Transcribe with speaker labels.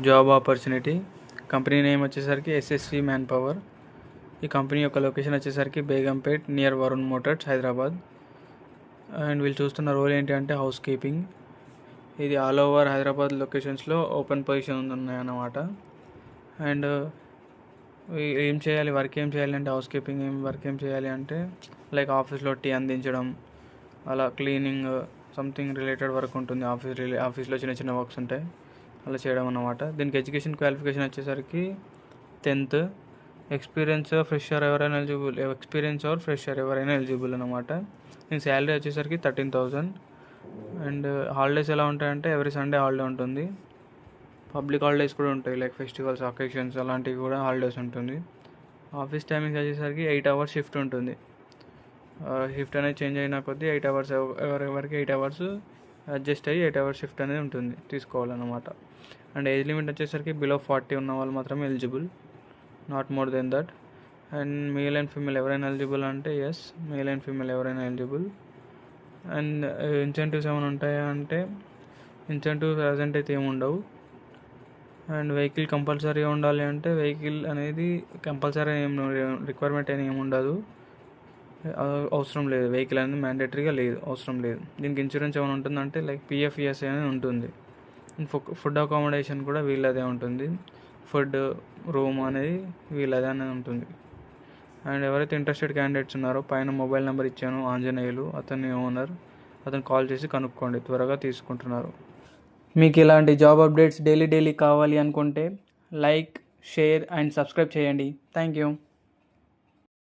Speaker 1: Job opportunity. Company name వచ్చేసరికి SSV man power. ఈ company యొక్క లొకేషన్ వచ్చేసరికి Begumpet near Varun Motors Hyderabad. And వీళ్ళు చూస్తున్న రోల్ ఏంటి అంటే హౌస్ కీపింగ్. ఇది ఆల్ ఓవర్ హైదరాబాద్ లొకేషన్స్లో ఓపెన్ పొజిషన్ ఉన్నాయన్నమాట. అండ్ ఏం చేయాలి, వర్క్ ఏం చేయాలి అంటే హౌస్ కీపింగ్ వర్క్ ఏం చేయాలి అంటే లైక్ ఆఫీస్లో టీ అందించడం, అలా క్లీనింగ్ సంథింగ్ రిలేటెడ్ వర్క్ ఉంటుంది. ఆఫీస్లో చిన్న చిన్న వర్క్స్ ఉంటాయి, అలా చేయడం అన్నమాట. దీనికి ఎడ్యుకేషన్ క్వాలిఫికేషన్ వచ్చేసరికి 10th. ఎక్స్పీరియన్స్ ఆర్ ఫ్రెషర్ ఎవరైనా ఎలిజిబుల్ అనమాట. దీని శాలరీ వచ్చేసరికి 13,000. అండ్ హాలిడేస్ ఎలా ఉంటాయంటే ఎవ్రీ సండే హాలిడే ఉంటుంది. పబ్లిక్ హాలిడేస్ కూడా ఉంటాయి, లైక్ ఫెస్టివల్స్, అకేషన్స్ అలాంటివి కూడా హాలిడేస్ ఉంటుంది. ఆఫీస్ టైమింగ్స్ వచ్చేసరికి 8 hours షిఫ్ట్ ఉంటుంది. షిఫ్ట్ అనేది చేంజ్ అయిన కొద్దీ 8 hours ఎవరెవరికి 8 hours అడ్జస్ట్ అయ్యి 8 hours షిఫ్ట్ అనేది ఉంటుంది, తీసుకోవాలన్నమాట. అండ్ ఏజ్ లిమిట్ వచ్చేసరికి బిలో 40 ఉన్న వాళ్ళు మాత్రమే eligible, not more than that. And male and female ఎవరైనా ఎలిజిబుల్ అంటే ఎస్, మేల్ అండ్ ఫీమేల్ ఎవరైనా ఎలిజిబుల్. అండ్ ఇన్సెంటివ్స్ ఏమైనా ఉంటాయా అంటే ఇన్సెంటివ్స్ ప్రజెంట్ అయితే ఏమి ఉండవు. అండ్ వెహికల్ కంపల్సరీగా ఉండాలి అంటే వెహికల్ అనేది కంపల్సరీ రిక్వైర్మెంట్ అని ఏమి ఉండదు, అవసరం లేదు. వెహికల్ అనేది మ్యాండేటరీగా లేదు, అవసరం లేదు. దీనికి ఇన్సూరెన్స్ ఏమైనా ఉంటుందంటే లైక్ పిఎఫ్ఈఎస్ అనేది ఉంటుంది. ఫుడ్ అకామిడేషన్ కూడా వీళ్ళదే ఉంటుంది, ఫుడ్ రూమ్ అనేది వీళ్ళదే అనేది ఉంటుంది. అండ్ ఎవరైతే ఇంట్రెస్టెడ్ క్యాండిడేట్స్ ఉన్నారో పైన మొబైల్ నెంబర్ ఇచ్చాను, ఆంజనేయులు, అతని ఓనర్. అతను కాల్ చేసి కనుక్కోండి, త్వరగా తీసుకుంటున్నారు. మీకు ఇలాంటి జాబ్ అప్డేట్స్ డైలీ కావాలి అనుకుంటే లైక్, షేర్ అండ్ సబ్స్క్రైబ్ చేయండి. Thank you.